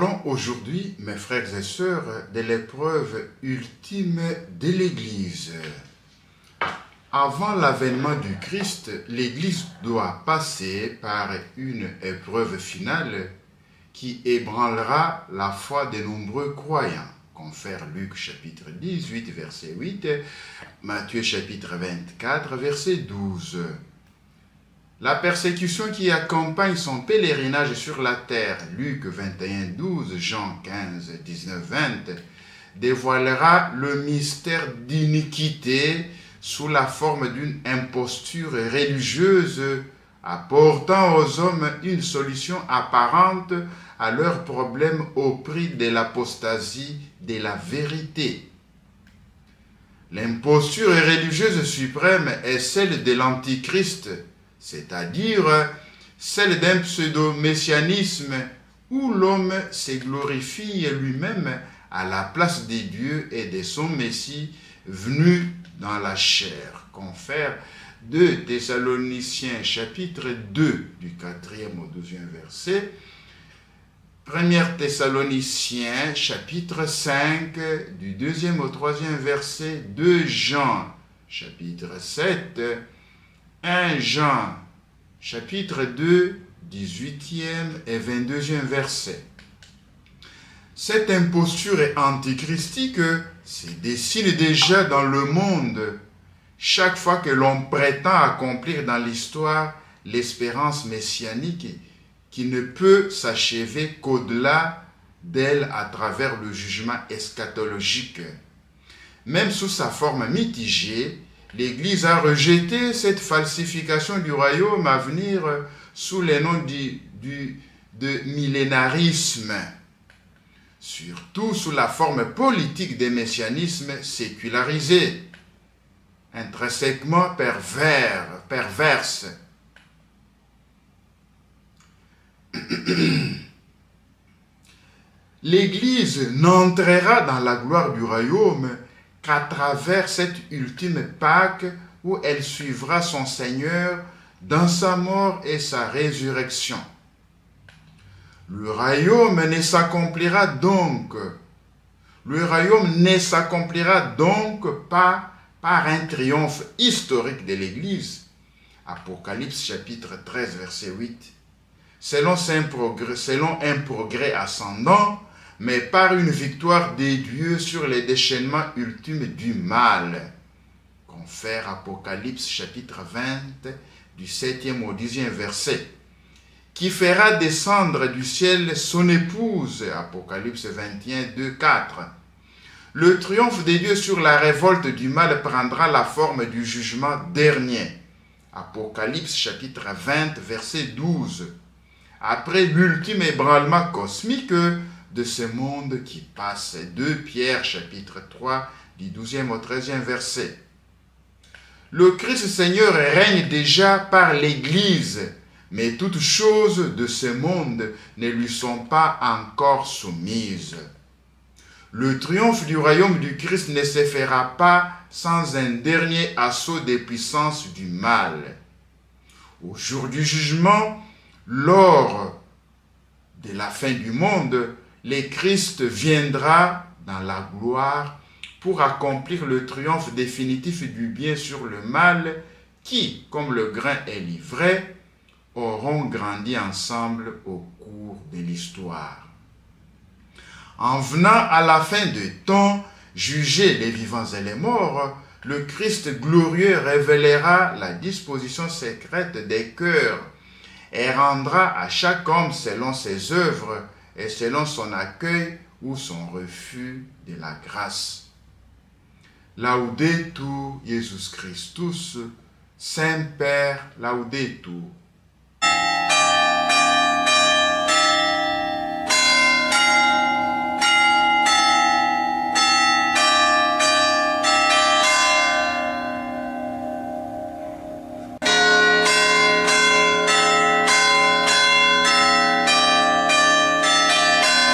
Parlons aujourd'hui, mes frères et sœurs, de l'épreuve ultime de l'Église. Avant l'avènement du Christ, l'Église doit passer par une épreuve finale qui ébranlera la foi de nombreux croyants. Confère Luc chapitre 18, verset 8, Matthieu chapitre 24, verset 12. La persécution qui accompagne son pèlerinage sur la terre, Luc 21, 12, Jean 15, 19, 20, dévoilera le mystère d'iniquité sous la forme d'une imposture religieuse apportant aux hommes une solution apparente à leurs problèmes au prix de l'apostasie de la vérité. L'imposture religieuse suprême est celle de l'Antichrist, c'est-à-dire celle d'un pseudo-messianisme où l'homme se glorifie lui-même à la place des dieux et de son Messie venu dans la chair. Confère 2 Thessaloniciens chapitre 2 du 4e au 12e verset, 1 Thessaloniciens chapitre 5 du 2e au 3e verset, 2 Jean chapitre 7, 1 Jean chapitre 2, 18e et 22e verset. Cette imposture antichristique se dessine déjà dans le monde chaque fois que l'on prétend accomplir dans l'histoire l'espérance messianique qui ne peut s'achever qu'au-delà d'elle à travers le jugement eschatologique. Même sous sa forme mitigée, l'Église a rejeté cette falsification du royaume à venir sous le nom de millénarisme, surtout sous la forme politique des messianismes sécularisés, intrinsèquement perverse. L'Église n'entrera dans la gloire du royaume qu'à travers cette ultime Pâque où elle suivra son Seigneur dans sa mort et sa résurrection. Le royaume ne s'accomplira donc pas par un triomphe historique de l'Église. Apocalypse chapitre 13 verset 8. Selon un progrès ascendant, mais par une victoire des dieux sur les déchaînements ultimes du mal. Confère Apocalypse chapitre 20 du 7e au 10e verset. Qui fera descendre du ciel son épouse. Apocalypse 21, 2, 4. Le triomphe des dieux sur la révolte du mal prendra la forme du jugement dernier. Apocalypse chapitre 20, verset 12. Après l'ultime ébranlement cosmique de ce monde qui passe. 2 Pierre chapitre 3 du 12e au 13e verset. Le Christ Seigneur règne déjà par l'Église, mais toutes choses de ce monde ne lui sont pas encore soumises. Le triomphe du royaume du Christ ne se fera pas sans un dernier assaut des puissances du mal. Au jour du jugement, lors de la fin du monde, le Christ viendra dans la gloire pour accomplir le triomphe définitif du bien sur le mal qui, comme le grain est livré, auront grandi ensemble au cours de l'histoire. En venant à la fin des temps, juger les vivants et les morts, le Christ glorieux révélera la disposition secrète des cœurs et rendra à chaque homme selon ses œuvres et selon son accueil ou son refus de la grâce. Laudetur Jesus Christus, Semper Laudetur.